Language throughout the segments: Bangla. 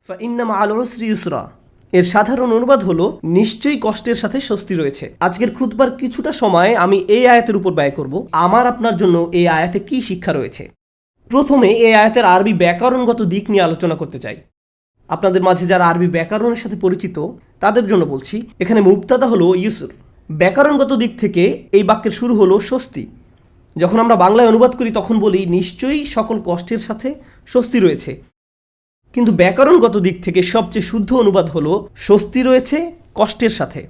ফাইন্না মাআল উসরি ইউসরা, এর সাধারণ অনুবাদ হলো নিশ্চয়ই কষ্টের সাথে স্বস্তি রয়েছে। আজকের খুতবার কিছুটা সময় আমি এই আয়াতের উপর ব্যয় করব। আমার আপনার জন্য এই আয়াতে কি শিক্ষা রয়েছে। প্রথমে এই আয়াতের আরবি ব্যাকরণগত দিক নিয়ে আলোচনা করতে চাই। আপনাদের মাঝে যারা আরবি ব্যাকরণের সাথে পরিচিত তাদের জন্য বলছি, এখানে মুবতাদা হলো ইউসুর। ব্যাকরণগত দিক থেকে এই বাক্যের শুরু হলো স্বস্তি। যখন আমরা বাংলায় অনুবাদ করি তখন বলি নিশ্চয়ই সকল কষ্টের সাথে স্বস্তি রয়েছে, কিন্তু ব্যাকরণগত দিক থেকে সবচেয়ে শুদ্ধ অনুবাদ হলো স্বস্তি রয়েছে কষ্টের সাথে।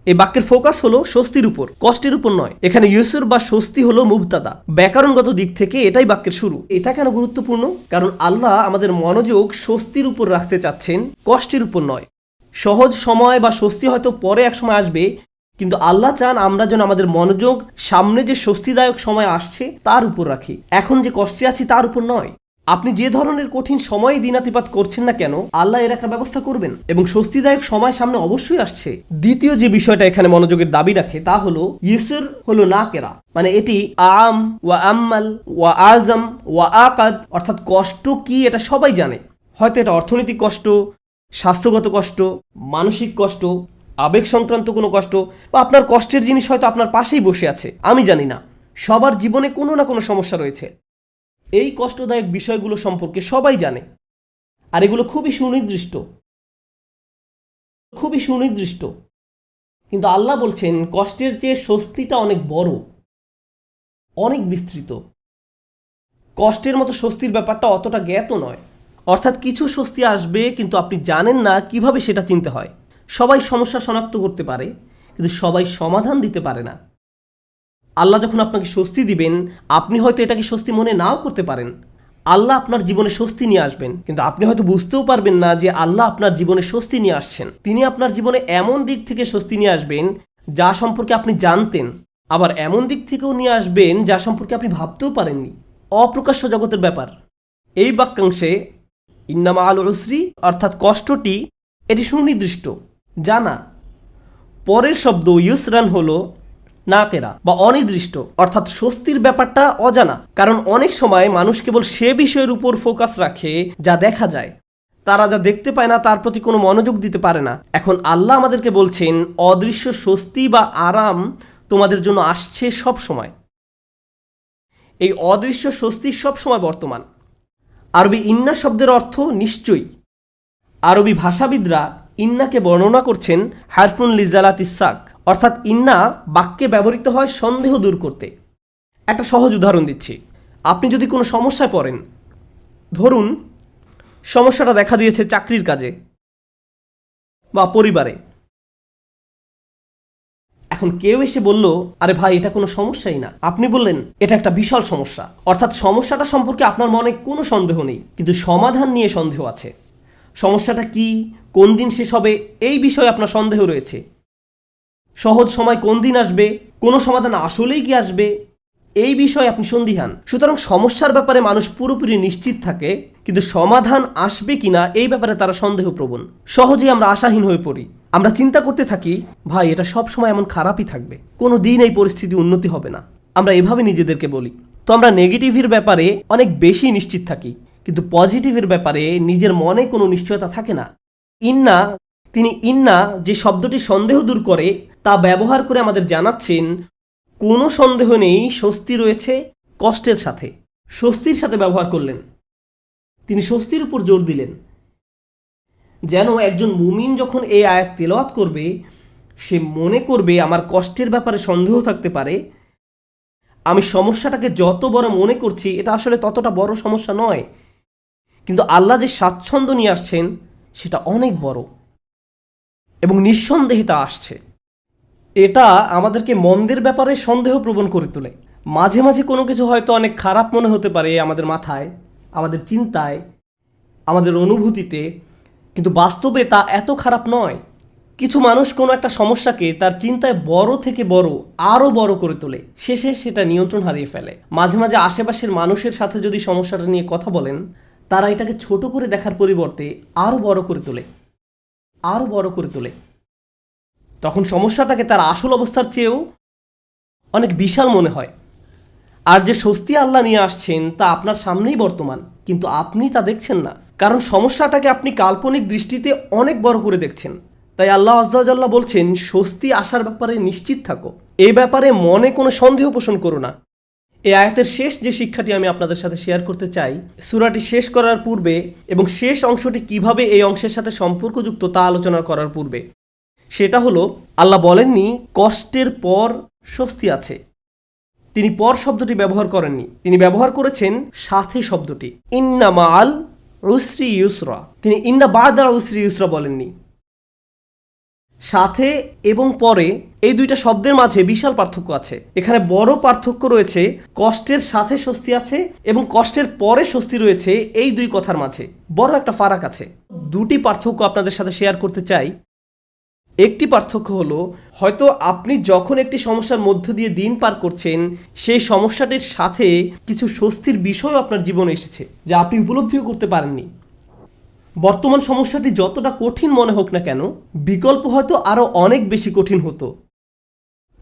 এই বাক্যের ফোকাস হলো স্বস্তির উপর, কষ্টের উপর নয়। এখানে ইউসুর বা স্বস্তি হলো মুবতাদা। ব্যাকরণগত দিক থেকে এটাই বাক্যের শুরু। এটা কেন গুরুত্বপূর্ণ? কারণ আল্লাহ আমাদের মনোযোগ স্বস্তির উপর রাখতে চাচ্ছেন, কষ্টের উপর নয়। সহজ সময় বা স্বস্তি হয়তো পরে এক সময় আসবে, কিন্তু আল্লাহ চান আমরা যেন আমাদের মনোযোগ সামনে যে স্বস্তিদায়ক সময় আসছে তার উপর রাখি, এখন যে কষ্টে আছি তার উপর নয়। আপনি যে ধরনের কঠিন সময়ে দিনাতিপাত করছেন না কেন, আল্লাহ এর একটা ব্যবস্থা করবেন এবং স্বস্তিদায়ক সময় সামনে অবশ্যই আসছে। দ্বিতীয় যে বিষয়টা এখানে মনোযোগের দাবি রাখে তা হলো ইউসুর হলো নাকেরা, মানে এটি আম ওয়া আম্মাল ওয়া আজম ওয়া আকাদ, অর্থাৎ কষ্ট কি এটা সবাই জানে। হয়তো এটা অর্থনৈতিক কষ্ট, স্বাস্থ্যগত কষ্ট, মানসিক কষ্ট, আবেগ সংক্রান্ত কোনো কষ্ট, বা আপনার কষ্টের জিনিস হয়তো আপনার পাশেই বসে আছে, আমি জানি না। সবার জীবনে কোনো না কোনো সমস্যা রয়েছে। এই কষ্টদায়ক বিষয়গুলো সম্পর্কে সবাই জানে, আর এগুলো খুবই সুনির্দিষ্ট। কিন্তু আল্লাহ বলছেন কষ্টের চেয়ে স্বস্তিটা অনেক বড়, অনেক বিস্তৃত। কষ্টের মতো স্বস্তির ব্যাপারটা অতটা জ্ঞাত নয়। অর্থাৎ কিছু স্বস্তি আসবে কিন্তু আপনি জানেন না কিভাবে সেটা চিনতে হয়। সবাই সমস্যা শনাক্ত করতে পারে, কিন্তু সবাই সমাধান দিতে পারে না। আল্লাহ যখন আপনাকে স্বস্তি দিবেন, আপনি হয়তো এটাকে স্বস্তি মনে নাও করতে পারেন। আল্লাহ আপনার জীবনে স্বস্তি নিয়ে আসবেন, কিন্তু আপনি হয়তো বুঝতেও পারবেন না যে আল্লাহ আপনার জীবনে স্বস্তি নিয়ে আসছেন। তিনি আপনার জীবনে এমন দিক থেকে স্বস্তি নিয়ে আসবেন যা সম্পর্কে আপনি জানতেন, আবার এমন দিক থেকেও নিয়ে আসবেন যা সম্পর্কে আপনি ভাবতেও পারেননি। অপ্রকাশ্য জগতের ব্যাপার। এই বাক্যাংশে ইন্না মাআল উসরি অর্থাৎ কষ্টটি এটি সুনির্দিষ্ট, জানা। পরের শব্দ ইউসরান হলো নাকেরা বা অনির্দিষ্ট, অর্থাৎ স্বস্তির ব্যাপারটা অজানা। কারণ অনেক সময় মানুষ কেবল সে বিষয়ের উপর ফোকাস রাখে যা দেখা যায়। তারা যা দেখতে পায় না তার প্রতি কোনো মনোযোগ দিতে পারে না। এখন আল্লাহ আমাদেরকে বলছেন অদৃশ্য স্বস্তি বা আরাম তোমাদের জন্য আসছে সব সময়। এই অদৃশ্য স্বস্তি সব সময় বর্তমান। আরবি ইন্না শব্দের অর্থ নিশ্চয়ই। আরবি ভাষাবিদরা ইন্নাকে বর্ণনা করছেন হারফুন লিজালাত ইসাক, অর্থাৎ ইন্না বাক্যে ব্যবহৃত হয় সন্দেহ দূর করতে। একটা সহজ উদাহরণ দিচ্ছি। আপনি যদি কোনো সমস্যায় পড়েন, ধরুন সমস্যাটা দেখা দিয়েছে চাকরির কাজে বা পরিবারে। এখন কেউ এসে বলল, আরে ভাই এটা কোনো সমস্যাই না। আপনি বললেন এটা একটা বিশাল সমস্যা, অর্থাৎ সমস্যাটা সম্পর্কে আপনার মনে কোনো সন্দেহ নেই, কিন্তু সমাধান নিয়ে সন্দেহ আছে। সমস্যাটা কি, কোন দিন শেষ হবে, এই বিষয়ে আপনার সন্দেহ রয়েছে। সহজ সময় কোন দিন আসবে, কোনো সমাধান আসলেই কি আসবে, এই বিষয়ে আপনি সন্দিহান। সুতরাং সমস্যার ব্যাপারে মানুষ পুরোপুরি নিশ্চিত থাকে, কিন্তু সমাধান আসবে কিনা এই ব্যাপারে তারা সন্দেহপ্রবণ। সহজেই আমরা আশাহীন হয়ে পড়ি। আমরা চিন্তা করতে থাকি, ভাই এটা সব সময় এমন খারাপই থাকবে, কোনো দিন এই পরিস্থিতি উন্নতি হবে না। আমরা এভাবে নিজেদেরকে বলি। তো আমরা নেগেটিভের ব্যাপারে অনেক বেশি নিশ্চিত থাকি, কিন্তু পজিটিভের ব্যাপারে নিজের মনে কোনো নিশ্চয়তা থাকে না। তিনি ইন্না যে শব্দটি সন্দেহ দূর করে তা ব্যবহার করে আমাদের জানাচ্ছেন কোনো সন্দেহ নেই, স্বস্তি রয়েছে কষ্টের সাথে। স্বস্তির সাথে ব্যবহার করলেন, তিনি স্বস্তির উপর জোর দিলেন। যেন একজন মুমিন যখন এই আয়াত তেলাওয়াত করবে, সে মনে করবে আমার কষ্টের ব্যাপারে সন্দেহ থাকতে পারে, আমি সমস্যাটাকে যত বড় মনে করছি এটা আসলে ততটা বড় সমস্যা নয়, কিন্তু আল্লাহ যে স্বাচ্ছন্দ্য নিয়ে আসছেন সেটা অনেক বড় এবং নিঃসন্দেহে তা আসছে। এটা আমাদেরকে মন্দের ব্যাপারে সন্দেহ প্রবণ করে তোলে। মাঝে মাঝে কোনো কিছু হয়তো অনেক খারাপ মনে হতে পারে আমাদের মাথায়, আমাদের চিন্তায়, আমাদের অনুভূতিতে, কিন্তু বাস্তবে তা এত খারাপ নয়। কিছু মানুষ কোনো একটা সমস্যাকে তার চিন্তায় বড় থেকে বড় আরও বড় করে তোলে, শেষে সেটা নিয়ন্ত্রণ হারিয়ে ফেলে। মাঝে মাঝে আশেপাশের মানুষের সাথে যদি সমস্যাটা নিয়ে কথা বলেন, তারা এটাকে ছোট করে দেখার পরিবর্তে আরও বড় করে তোলে। তখন সমস্যাটাকে তার আসল অবস্থার চেয়েও অনেক বিশাল মনে হয়। আর যে স্বস্তি আল্লাহ নিয়ে আসছেন তা আপনার সামনেই বর্তমান, কিন্তু আপনি তা দেখছেন না। কারণ সমস্যাটাকে আপনি কাল্পনিক দৃষ্টিতে অনেক বড় করে দেখছেন। তাই আল্লাহ আযজা ওয়া জাল্লা বলছেন, স্বস্তি আসার ব্যাপারে নিশ্চিত থাকো, এই ব্যাপারে মনে কোনো সন্দেহ পোষণ করো না। এই আয়াতের শেষ যে শিক্ষাটি আমি আপনাদের সাথে শেয়ার করতে চাই, সূরাটি শেষ করার পূর্বে এবং শেষ অংশটি কিভাবে এই অংশের সাথে সম্পর্কযুক্ত তা আলোচনা করার পূর্বে, সেটা হলো আল্লাহ বলেননি কষ্টের পর স্বস্তি আছে। তিনি পর শব্দটি ব্যবহার করেননি, তিনি ব্যবহার করেছেন সাথে শব্দটি, ইন্না মাআল উসরি ইউসরা। তিনি ইন্না বা'দা উসরি ইউসরা বলেননি। সাথে এবং পরে এই দুইটা শব্দের মাঝে বিশাল পার্থক্য আছে। এখানে বড় পার্থক্য রয়েছে কষ্টের সাথে স্বস্তি আছে এবং কষ্টের পরে স্বস্তি রয়েছে, এই দুই কথার মাঝে বড় একটা ফারাক আছে। দুটি পার্থক্য আপনাদের সাথে শেয়ার করতে চাই। একটি পার্থক্য হলো, হয়তো আপনি যখন একটি সমস্যার মধ্য দিয়ে দিন পার করছেন, সেই সমস্যাটির সাথে কিছু স্বস্তির বিষয়ও আপনার জীবনে এসেছে যা আপনি উপলব্ধিও করতে পারেননি। বর্তমান সমস্যাটি যতটা কঠিন মনে হোক না কেন, বিকল্প হয়তো আরও অনেক বেশি কঠিন হতো।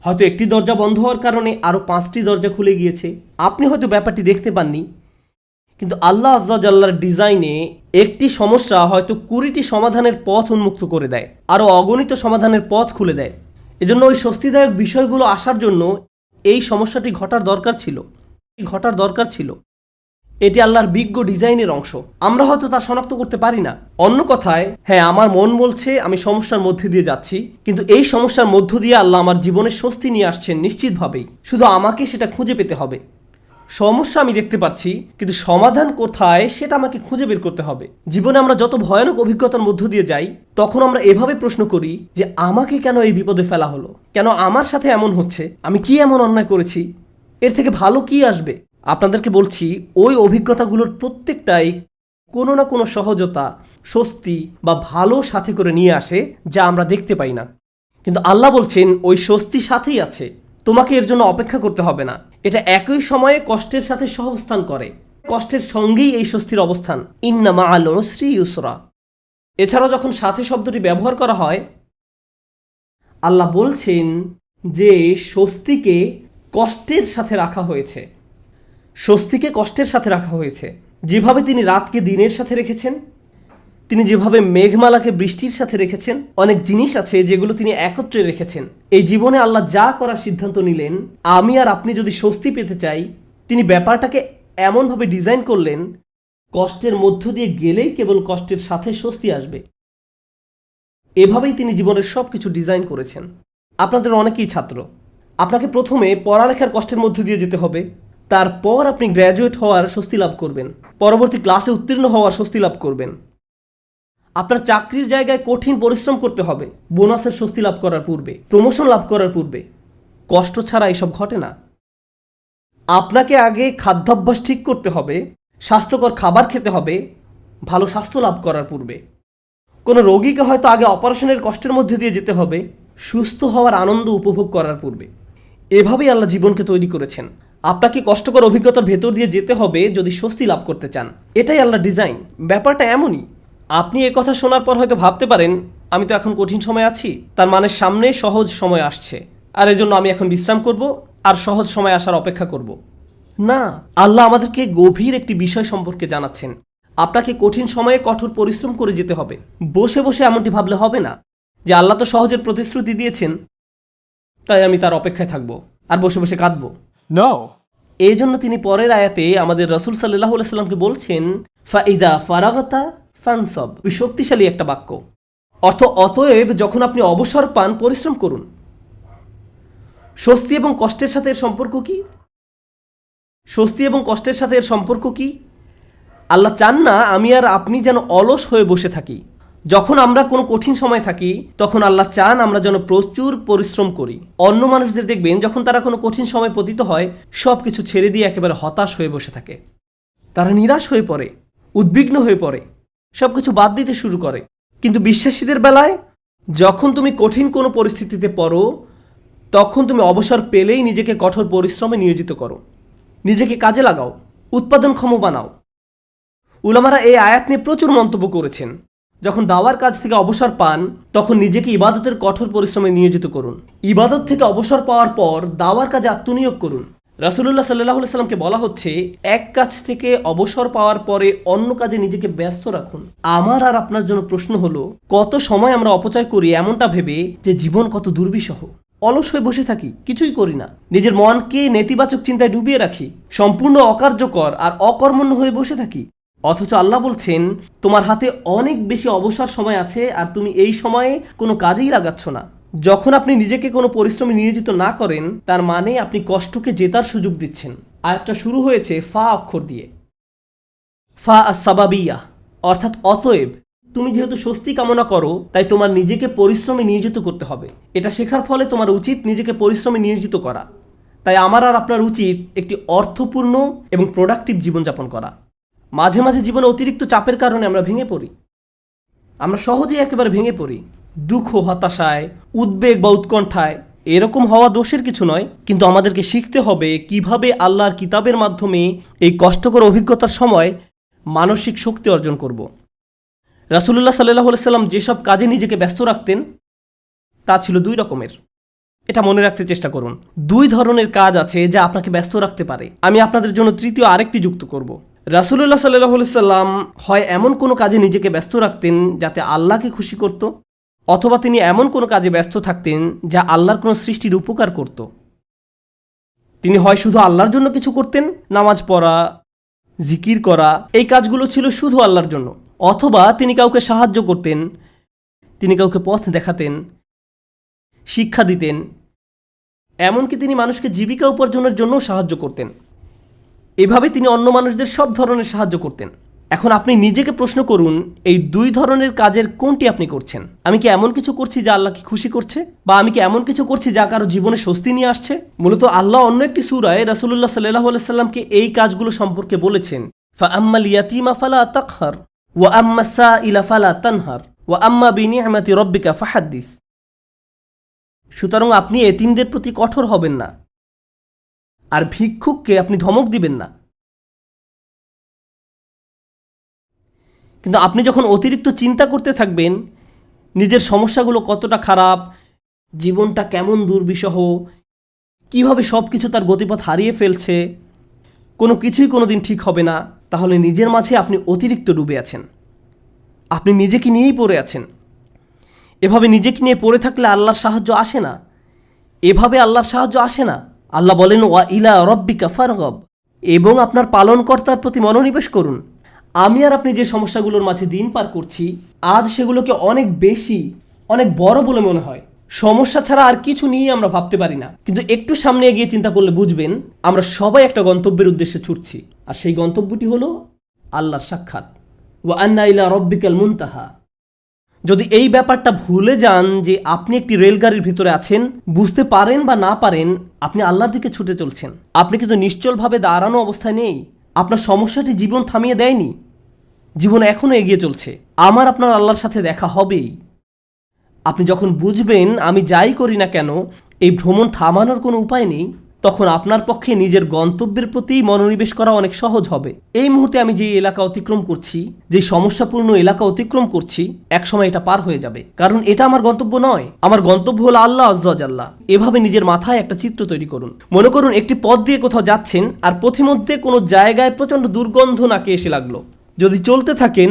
হয়তো একটি দরজা বন্ধ হওয়ার কারণে আরও 5টি দরজা খুলে গিয়েছে। আপনি হয়তো ব্যাপারটি দেখতে পাননি, কিন্তু আল্লাহ আযজা ওয়া জাল্লার ডিজাইনে একটি সমস্যা হয়তো 20টি সমাধানের পথ উন্মুক্ত করে দেয়, আরও অগণিত সমাধানের পথ খুলে দেয়। এজন্য ওই স্বস্তিদায়ক বিষয়গুলো আসার জন্য এই সমস্যাটি ঘটার দরকার ছিল। এটি আল্লাহর বিজ্ঞ ডিজাইনের অংশ। আমরা হয়তো তা শনাক্ত করতে পারি না। অন্য কথায়, হ্যাঁ, আমার মন বলছে আমি সমস্যার মধ্যে দিয়ে যাচ্ছি, কিন্তু এই সমস্যার মধ্য দিয়ে আল্লাহ আমার জীবনে স্বস্তি নিয়ে আসছেন নিশ্চিতভাবেই। শুধু আমাকে সেটা খুঁজে পেতে হবে। সমস্যা আমি দেখতে পাচ্ছি, কিন্তু সমাধান কোথায় সেটা আমাকে খুঁজে বের করতে হবে। জীবনে আমরা যত ভয়ানক অভিজ্ঞতার মধ্য দিয়ে যাই, তখন আমরা এভাবে প্রশ্ন করি যে আমাকে কেন এই বিপদে ফেলা হলো, কেন আমার সাথে এমন হচ্ছে, আমি কি এমন অন্যায় করেছি, এর থেকে ভালো কি আসবে। আপনাদেরকে বলছি, ওই অভিজ্ঞতাগুলোর প্রত্যেকটাই কোনো না কোনো সহজতা, স্বস্তি বা ভালো সাথে করে নিয়ে আসে, যা আমরা দেখতে পাই না। কিন্তু আল্লাহ বলছেন ওই স্বস্তি সাথেই আছে, তোমাকে এর জন্য অপেক্ষা করতে হবে না। এটা একই সময়ে কষ্টের সাথে সহবস্থান করে, কষ্টের সঙ্গেই এই স্বস্তির অবস্থান। ইন্না মাআল উসরি ইউসরা। এছাড়াও যখন সাথে শব্দটি ব্যবহার করা হয়, আল্লাহ বলছেন যে স্বস্তিকে কষ্টের সাথে রাখা হয়েছে। স্বস্তিকে কষ্টের সাথে রাখা হয়েছে। যেভাবে তিনি রাতকে দিনের সাথে রেখেছেন, তিনি যেভাবে মেঘমালাকে বৃষ্টির সাথে রেখেছেন, অনেক জিনিস আছে যেগুলো তিনি একত্রে রেখেছেন। এই জীবনে আল্লাহ যা করার সিদ্ধান্ত নিলেন, আমি আর আপনি যদি স্বস্তি পেতে চাই, তিনি ব্যাপারটাকে এমনভাবে ডিজাইন করলেন, কষ্টের মধ্য দিয়ে গেলেই কেবল কষ্টের সাথে স্বস্তি আসবে। এভাবেই তিনি জীবনের সব কিছু ডিজাইন করেছেন। আপনাদের অনেকেই ছাত্র, আপনাকে প্রথমে পড়ালেখার কষ্টের মধ্য দিয়ে যেতে হবে, তারপর আপনি গ্র্যাজুয়েট হওয়ার স্বস্তি লাভ করবেন, পরবর্তী ক্লাসে উত্তীর্ণ হওয়ার স্বস্তি লাভ করবেন। আপনার চাকরির জায়গায় কঠিন পরিশ্রম করতে হবে বোনাসের স্বস্তি লাভ করার পূর্বে, প্রমোশন লাভ করার পূর্বে। কষ্ট ছাড়া এসব ঘটে না। আপনাকে আগে খাদ্যাভ্যাস ঠিক করতে হবে, স্বাস্থ্যকর খাবার খেতে হবে ভালো স্বাস্থ্য লাভ করার পূর্বে। কোনো রোগীকে হয়তো আগে অপারেশনের কষ্টের মধ্যে দিয়ে যেতে হবে সুস্থ হওয়ার আনন্দ উপভোগ করার পূর্বে। এভাবেই আল্লাহ জীবনকে তৈরি করেছেন। আপনাকে কষ্টকর অভিজ্ঞতার ভেতর দিয়ে যেতে হবে যদি স্বস্তি লাভ করতে চান। এটাই আল্লাহ ডিজাইন। ব্যাপারটা এমনই। আপনি এ কথা শোনার পর হয়তো ভাবতে পারেন, আমি তো এখন কঠিন সময় আছি, তার মানে সামনে সহজ সময় আসছে, আর এজন্য আমি এখন বিশ্রাম করব আর সহজ সময় আসার অপেক্ষা করব। না, আল্লাহ আমাদেরকে গভীর একটি বিষয় সম্পর্কে জানাচ্ছেন। আপনাকে কঠিন সময়ে কঠোর পরিশ্রম করে যেতে হবে। বসে বসে এমনটি ভাবলে হবে না যে আল্লাহ তো সহজের প্রতিশ্রুতি দিয়েছেন, তাই আমি তার অপেক্ষায় থাকবো আর বসে বসে কাঁদবো। No. এই জন্য তিনি পরের আয়াতে আমাদের রাসূল সাল্লাল্লাহু আলাইহি সাল্লামকে বলছেন, ফাইদা ফারাগতা ফানসব। শক্তিশালী একটা বাক্য। অতএব যখন আপনি অবসর পান, পরিশ্রম করুন। স্বস্তি এবং কষ্টের সাথে এর সম্পর্ক কি? স্বস্তি এবং কষ্টের সাথে এর সম্পর্ক কি? আল্লাহ চান না আমি আর আপনি যেন অলস হয়ে বসে থাকি। যখন আমরা কোনো কঠিন সময় থাকি, তখন আল্লাহ চান আমরা যেন প্রচুর পরিশ্রম করি। অন্য মানুষদের দেখবেন যখন তারা কোনো কঠিন সময় পতিত হয়, সব কিছু ছেড়ে দিয়ে একেবারে হতাশ হয়ে বসে থাকে। তারা নিরাশ হয়ে পড়ে, উদ্বিগ্ন হয়ে পড়ে, সব কিছু বাদ দিতে শুরু করে। কিন্তু বিশ্বাসীদের বেলায় যখন তুমি কঠিন কোনো পরিস্থিতিতে পড়ো, তখন তুমি অবসর পেলেই নিজেকে কঠোর পরিশ্রমে নিয়োজিত করো, নিজেকে কাজে লাগাও, উৎপাদনক্ষম বানাও। উলামারা এই আয়াত নিয়ে প্রচুর মন্তব্য করেছেন। যখন দাওয়ার কাজ থেকে অবসর পান, তখন নিজেকে ইবাদতের কঠোর পরিশ্রমে নিয়োজিত করুন। ইবাদত থেকে অবসর পাওয়ার পর দাওয়ার কাজে আত্মনিয়োগ করুন। রাসূলুল্লাহ সাল্লাল্লাহু আলাইহি সাল্লামকে বলা হচ্ছে এক কাজ থেকে অবসর পাওয়ার পরে অন্য কাজে নিজেকে ব্যস্ত রাখুন। আমার আর আপনার জন্য প্রশ্ন হলো, কত সময় আমরা অপচয় করি এমনটা ভেবে যে জীবন কত দুর্বিষহ। অলস হয়ে বসে থাকি, কিছুই করি না, নিজের মনকে নেতিবাচক চিন্তায় ডুবিয়ে রাখি, সম্পূর্ণ অকার্যকর আর অকর্মণ্য হয়ে বসে থাকি। অথচ আল্লাহ বলছেন তোমার হাতে অনেক বেশি অবসর সময় আছে আর তুমি এই সময়ে কোনো কাজেই লাগাচ্ছ না। যখন আপনি নিজেকে কোনো পরিশ্রমে নিয়োজিত না করেন তার মানে আপনি কষ্টকে জেতার সুযোগ দিচ্ছেন। আয়াতটা শুরু হয়েছে ফা অক্ষর দিয়ে, ফা আস-সাবাবিয়া, অর্থাৎ অতএব তুমি যেহেতু স্বস্তি কামনা করো তাই তোমার নিজেকে পরিশ্রমে নিয়োজিত করতে হবে। এটা শেখার ফলে তোমার উচিত নিজেকে পরিশ্রমে নিয়োজিত করা। তাই আমার আর আপনার উচিত একটি অর্থপূর্ণ এবং প্রোডাক্টিভ জীবনযাপন করা। মাঝে মাঝে জীবনে অতিরিক্ত চাপের কারণে আমরা ভেঙে পড়ি, আমরা সহজেই একেবারে ভেঙে পড়ি, দুঃখ, হতাশায়, উদ্বেগ বা উৎকণ্ঠায়। এরকম হওয়া দোষের কিছু নয়, কিন্তু আমাদেরকে শিখতে হবে কিভাবে আল্লাহর কিতাবের মাধ্যমে এই কষ্টকর অভিজ্ঞতার সময় মানসিক শক্তি অর্জন করব। রাসূলুল্লাহ সাল্লাল্লাহু আলাইহি সাল্লাম যেসব কাজে নিজেকে ব্যস্ত রাখতেন তা ছিল দুই রকমের। এটা মনে রাখতে চেষ্টা করুন। দুই ধরনের কাজ আছে যা আপনাকে ব্যস্ত রাখতে পারে। আমি আপনাদের জন্য তৃতীয় আরেকটি যুক্ত করব। রাসূলুল্লাহ সাল্লাল্লাহু আলাইহি সাল্লাম হয় এমন কোনো কাজে নিজেকে ব্যস্ত রাখতেন যাতে আল্লাহকে খুশি করত, অথবা তিনি এমন কোনো কাজে ব্যস্ত থাকতেন যা আল্লাহর কোনো সৃষ্টির উপকার করত। তিনি হয় শুধু আল্লাহর জন্য কিছু করতেন, নামাজ পড়া, জিকির করা, এই কাজগুলো ছিল শুধু আল্লাহর জন্য, অথবা তিনি কাউকে সাহায্য করতেন, তিনি কাউকে পথ দেখাতেন, শিক্ষা দিতেন, এমনকি তিনি মানুষকে জীবিকা উপার্জনের জন্যও সাহায্য করতেন। এভাবে তিনি অন্য মানুষদের সব ধরনের সাহায্য করতেন। এখন আপনি নিজেকে প্রশ্ন করুন, এই দুই ধরনের কাজের কোনটি আপনি করছেন? আমি কি এমন কিছু করছি যা আল্লাহকে খুশি করছে, বা আমি কি এমন কিছু করছি যা কারো জীবনে স্বস্তি নিয়ে আসছে? মূলত আল্লাহ অন্য একটি সূরায় রাসূলুল্লাহ সাল্লাল্লাহু আলাইহি সাল্লামকে এই কাজগুলো সম্পর্কে বলেছেন, ফাআম্মাল ইয়াতীমা ফালা তাকহার ওয়া আম্মাস সাইলা ফালা তানহার ওয়া আম্মা বিনি'মাতি রাব্বিকা ফাহাদ্দিস। সুতরাং আপনি এতিমদের প্রতি কঠোর হবেন না, আর ভিক্ষুককে আপনি ধমক দিবেন না। কিন্তু আপনি যখন অতিরিক্ত চিন্তা করতে থাকবেন নিজের সমস্যাগুলো কতটা খারাপ, জীবনটা কেমন দুর্বিষহ, কিভাবে সব কিছু তার গতিপথ হারিয়ে ফেলছে, কোনো কিছুই কোনো দিন ঠিক হবে না, তাহলে নিজের মাঝে আপনি অতিরিক্ত ডুবে আছেন, আপনি নিজেকে নিয়েই পড়ে আছেন। এভাবে নিজেকে নিয়ে পড়ে থাকলে আল্লাহর সাহায্য আসে না, এভাবে আল্লাহর সাহায্য আসে না। আল্লাহ বলেন ওয়া ইলা রব্বিকা ফারগব, এবং আপনার পালনকর্তার প্রতি মনোনিবেশ করুন। আমি আর আপনি যে সমস্যাগুলোর মাঝে দিন পার করছি আজ সেগুলোকে অনেক বেশি, অনেক বড় বলে মনে হয়। সমস্যা ছাড়া আর কিছু নিয়ে আমরা ভাবতে পারি না, কিন্তু একটু সামনে এগিয়ে চিন্তা করলে বুঝবেন আমরা সবাই একটা গন্তব্যের উদ্দেশ্যে ছুটছি, আর সেই গন্তব্যটি হলো আল্লাহর সাক্ষাৎ। ওয়া আন্না ইলা রব্বিকাল মুনতাহা। যদি এই ব্যাপারটা ভুলে যান যে আপনি একটি রেলগাড়ির ভিতরে আছেন, বুঝতে পারেন বা না পারেন আপনি আল্লাহর দিকে ছুটে চলছেন, আপনি কিন্তু নিশ্চলভাবে দাঁড়ানো অবস্থায় নেই। আপনার সমস্যাটি জীবন থামিয়ে দেয়নি, জীবন এখনো এগিয়ে চলছে। আমার আপনার আল্লাহর সাথে দেখা হবেই। আপনি যখন বুঝবেন আমি যাই করি না কেন এই ভ্রমণ থামানোর কোনো উপায় নেই, তখন আপনার পক্ষে নিজের গন্তব্যের প্রতি মনোনিবেশ করা অনেক সহজ হবে। এই মুহূর্তে আমি যে এলাকা অতিক্রম করছি, যে সমস্যাপূর্ণ এলাকা অতিক্রম করছি, একসময় এটা পার হয়ে যাবে, কারণ এটা আমার গন্তব্য নয়। আমার গন্তব্য হলো আল্লাহ আজ্জা ওয়া জাল্লা। এভাবে নিজের মাথায় একটা চিত্র তৈরি করুন। মনে করুন একটি পথ দিয়ে কোথাও যাচ্ছেন, আর পথিমধ্যে কোনো জায়গায় প্রচণ্ড দুর্গন্ধ নাকে এসে লাগলো। যদি চলতে থাকেন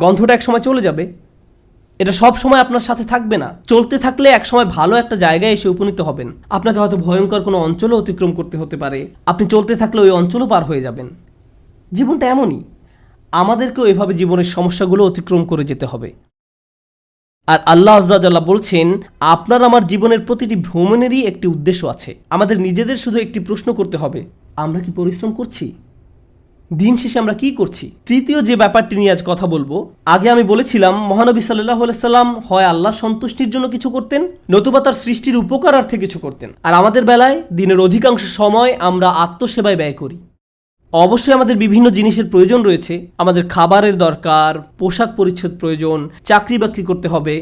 গন্ধটা একসময় চলে যাবে, এটা সব সময় আপনার সাথে থাকবে না। চলতে থাকলে একসময় ভালো একটা জায়গায় এসে উপনীত হবেন। আপনাকে হয়তো ভয়ঙ্কর কোনো অঞ্চলও অতিক্রম করতে হতে পারে, আপনি চলতে থাকলে ওই অঞ্চলও পার হয়ে যাবেন। জীবনটা এমনই, আমাদেরকেও এভাবে জীবনের সমস্যাগুলো অতিক্রম করে যেতে হবে। আর আল্লাহ আজ্জা ওয়া জাল্লা বলছেন আপনার আমার জীবনের প্রতিটি ভ্রমণেরই একটি উদ্দেশ্য আছে। আমাদের নিজেদের শুধু একটি প্রশ্ন করতে হবে, আমরা কি পরিশ্রম করছি? দিন শেষে আমরা কি করছি? তৃতীয় যে ব্যাপারটি নিয়ে আজ কথা বলবো, আগে আমি বলেছিলাম মহানবী সাল্লাল্লাহু আলাইহি সাল্লাম হয় আল্লাহর সন্তুষ্টির জন্য কিছু করতেন, নতুবা তার সৃষ্টির উপকারার্থে কিছু করতেন। আর আমাদের বেলায় দিনের অধিকাংশ সময় আমরা আত্মসেবায় ব্যয় করি। অবশ্যই আমাদের বিভিন্ন জিনিসের প্রয়োজন রয়েছে, আমাদের খাবারের দরকার, পোশাক পরিচ্ছদ প্রয়োজন, চাকরি বাকরি করতে হবে,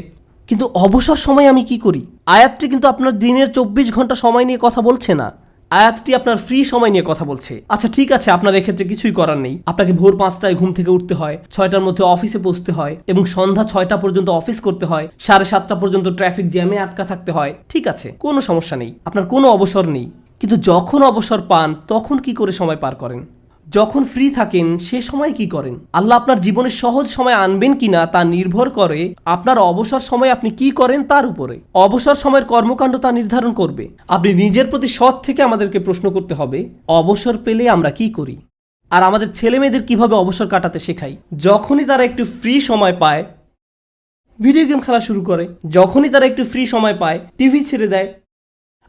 কিন্তু অবসর সময় আমি কি করি? আয়াতটি কিন্তু আপনার দিনের 24 ঘন্টা সময় নিয়ে কথা বলছে না, আয়াতটি আপনার ফ্রি সময় নিয়ে কথা বলছে। আচ্ছা ঠিক আছে, আপনার এক্ষেত্রে কিছুই করার নেই, আপনাকে ভোর 5টায় ঘুম থেকে উঠতে হয়, 6টার মধ্যে অফিসে পৌঁছতে হয়, এবং সন্ধ্যা 6টা পর্যন্ত অফিস করতে হয়, 7:30 পর্যন্ত ট্রাফিক জ্যামে আটকা থাকতে হয়। ঠিক আছে, কোনো সমস্যা নেই, আপনার কোনো অবসর নেই। কিন্তু যখন অবসর পান তখন কি করে সময় পার করেন? যখন ফ্রি থাকেন সে সময় কি করেন? আল্লাহ আপনার জীবনে সহজ সময় আনবেন কিনা তা নির্ভর করে আপনার অবসর সময় আপনি কি করেন তার উপরে। অবসর সময়ের কর্মকাণ্ড তা নির্ধারণ করবে। আপনি নিজের প্রতি সৎ থেকে আমাদেরকে প্রশ্ন করতে হবে, অবসর পেলে আমরা কি করি? আর আমাদের ছেলে মেয়েদের কিভাবে অবসর কাটাতে শেখাই? যখনই তারা একটু ফ্রি সময় পায় ভিডিও গেম খেলা শুরু করে, যখনই তারা একটু ফ্রি সময় পায় টিভি ছেড়ে দেয়।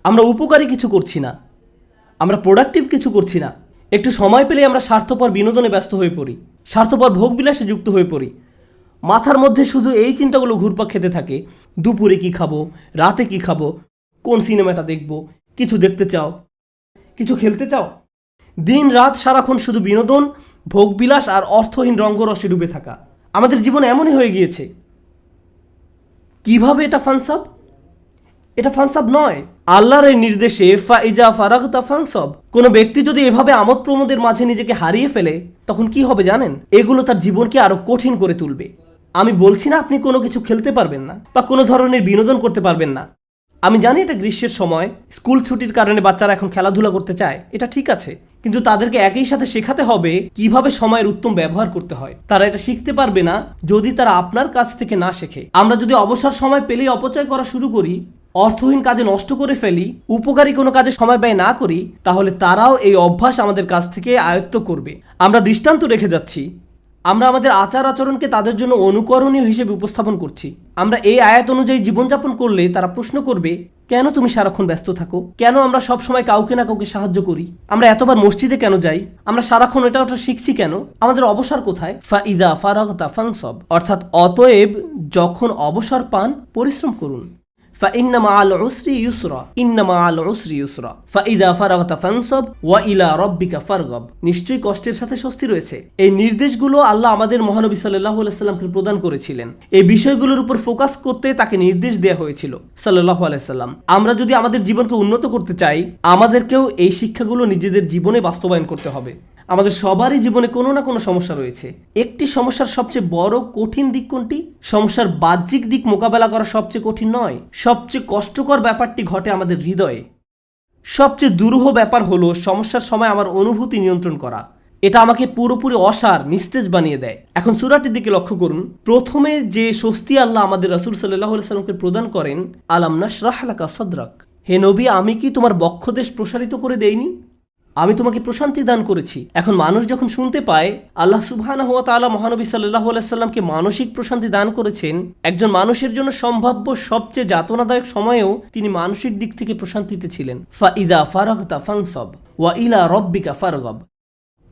আমরা উপকারী কিছু করছি না, আমরা প্রোডাক্টিভ কিছু করছি না। একটু সময় পেলে আমরা স্বার্থপর বিনোদনে ব্যস্ত হয়ে পড়ি, স্বার্থপর ভোগবিলাসে যুক্ত হয়ে পড়ি। মাথার মধ্যে শুধু এই চিন্তাগুলো ঘুরপাক খেতে থাকে, দুপুরে কি খাবো, রাতে কি খাবো, কোন সিনেমাটা দেখবো, কিছু দেখতে চাও, কিছু খেলতে চাও। দিন রাত সারাক্ষণ শুধু বিনোদন, ভোগবিলাস আর অর্থহীন রঙ্গরসে ডুবে থাকা আমাদের জীবন এমনই হয়ে গিয়েছে। কিভাবে এটা ফানসাব? এটা ফানসাব নয়, আল্লাহর এই নির্দেশে ফাইজা ফারাগতা ফানসাব। কোনো ব্যক্তি যদি এভাবে আমোদ প্রমোদের মাঝে নিজেকে হারিয়ে ফেলে তখন কি হবে জানেন? এগুলো তার জীবনকে আরো কঠিন করে তুলবে। আমি বলছি না আপনি কোনো কিছু খেলতে পারবেন না বা কোনো ধরনের বিনোদন করতে পারবেন না। আমি জানি এটা গ্রীষ্মের সময়, স্কুল ছুটির কারণে বাচ্চারা এখন খেলাধুলা করতে চায়, এটা ঠিক আছে। কিন্তু তাদেরকে একই সাথে শেখাতে হবে কিভাবে সময়ের উত্তম ব্যবহার করতে হয়। তারা এটা শিখতে পারবে না যদি তারা আপনার কাছ থেকে না শেখে। আমরা যদি অবসর সময় পেলেই অপচয় করা শুরু করি, অর্থহীন কাজে নষ্ট করে ফেলি, উপকারী কোনো কাজে সময় ব্যয় না করি, তাহলে তারাও এই অভ্যাস আমাদের কাছ থেকে আয়ত্ত করবে। আমরা দৃষ্টান্ত রেখে যাচ্ছি, আমরা আমাদের আচার আচরণকে তাদের জন্য অনুকরণীয় হিসেবে উপস্থাপন করছি। আমরা এই আয়াত অনুযায়ী জীবনযাপন করলে তারা প্রশ্ন করবে, কেন তুমি সারাক্ষণ ব্যস্ত থাকো? কেন আমরা সব সময় কাউকে না কাউকে সাহায্য করি? আমরা এতবার মসজিদে কেন যাই? আমরা সারাক্ষণ এটা ওটা শিখছি কেন? আমাদের অবসর কোথায়? ফাইদা ফারাগতা ফানসাব, অর্থাৎ অতএব যখন অবসর পান পরিশ্রম করুন। فإن مع العسر يسرا إن مع العسر يسرا فإذا فرغت فانصب وإلى ربك فارغب। নিশ্চয়ই কষ্টের সাথে স্বস্তি রয়েছে। এই নির্দেশগুলো আল্লাহ আমাদের মহানবী সাল্লাল্লাহু আলাইহি সাল্লামকে প্রদান করেছিলেন। এই বিষয়গুলোর উপর ফোকাস করতে তাকে নির্দেশ দেওয়া হয়েছিল সাল্লাল্লাহু আলাইহি সাল্লাম। আমরা যদি আমাদের জীবনকে উন্নত করতে চাই, আমাদেরকেও এই শিক্ষাগুলো নিজেদের জীবনে বাস্তবায়ন করতে হবে। আমাদের সবারই জীবনে কোনো না কোনো সমস্যা রয়েছে। একটি সমস্যার সবচেয়ে বড় কঠিন দিক কোনটি? সমস্যার বাহ্যিক দিক মোকাবেলা করা সবচেয়ে কঠিন নয়, সবচেয়ে কষ্টকর ব্যাপারটি ঘটে আমাদের হৃদয়ে। সবচেয়ে দুরূহ ব্যাপার হলো সমস্যার সময় আমার অনুভূতি নিয়ন্ত্রণ করা। এটা আমাকে পুরোপুরি অসার, নিস্তেজ বানিয়ে দেয়। এখন সূরাটির দিকে লক্ষ্য করুন। প্রথমে যে স্বস্তি আল্লাহ আমাদের রাসূল সাল্লাল্লাহু আলাইহি সাল্লামকে প্রদান করেন, আলাম নাশরাহ লাকা সাদরাক, হে নবী আমি কি তোমার বক্ষদেশ প্রসারিত করে দেইনি? আমি তোমাকে প্রশান্তি দান করেছি। এখন মানুষ যখন শুনতে পায় আল্লাহ সুবহানাহু ওয়া তাআলা মহানবী সাল্লাল্লাহু আলাইহি সাল্লামকে মানসিক প্রশান্তি দান করেছেন, একজন মানুষের জন্য সম্ভাব্য সবচেয়ে যাতনাদায়ক সময়েও তিনি মানসিক দিক থেকে প্রশান্তিতে ছিলেন। ফাইদা ফারাগতা ফানসাব ওয়া ইলা রাব্বিকা ফারগাব,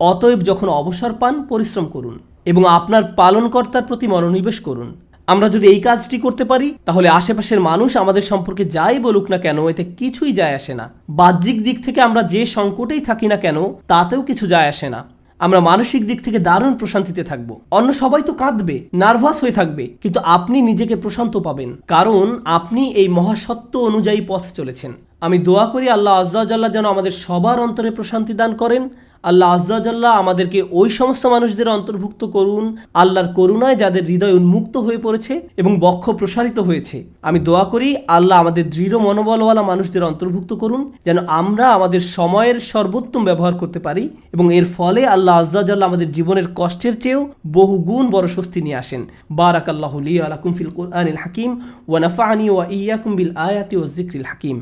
অতএব যখন অবসর পান পরিশ্রম করুন এবং আপনার পালনকর্তার প্রতি মনোনিবেশ করুন। আমরা যদি এই কাজটি করতে পারি তাহলে আশেপাশের মানুষ আমাদের সম্পর্কে যাই বলুক না কেন এতে কিছুই যায় আসে না। বাহ্যিক দিক থেকে আমরা যে সংকটেই থাকি না কেন তাতেও কিছু যায় আসে না। আমরা মানসিক দিক থেকে দারুণ প্রশান্তিতে থাকবো। অন্য সবাই তো কাঁদবে, নার্ভাস হয়ে থাকবে, কিন্তু আপনি নিজেকে প্রশান্ত পাবেন, কারণ আপনি এই মহাসত্য অনুযায়ী পথ চলেছেন। আমি দোয়া করি আল্লাহ আজ্জা ওয়া জাল্লা যেন আমাদের সবার অন্তরে প্রশান্তি দান করেন। আল্লাহ আজ্জা ওয়া জাল্লা আমাদেরকে ওই সমস্ত মানুষদের অন্তর্ভুক্ত করুন আল্লাহর করুণায় যাদের হৃদয় উন্মুক্ত হয়ে পড়েছে এবং বক্ষ প্রসারিত হয়েছে। আমি দোয়া করি আল্লাহ আমাদের দৃঢ় মনোবলওয়ালা মানুষদের অন্তর্ভুক্ত করুন যেন আমরা আমাদের সময়ের সর্বোত্তম ব্যবহার করতে পারি এবং এর ফলে আল্লাহ আজ্জা ওয়া জাল্লা আমাদের জীবনের কষ্টের চেয়েও বহু গুণ বড় স্বস্তি নিয়ে আসেন। বারাকাল্লাহু লি ওয়া লাকুম ফিল কুরআনিল হাকিম ওয়া নাফা'নি ওয়া ইয়্যাকুম বিল আয়াতি ওয়াজ যিকরিল হাকিম।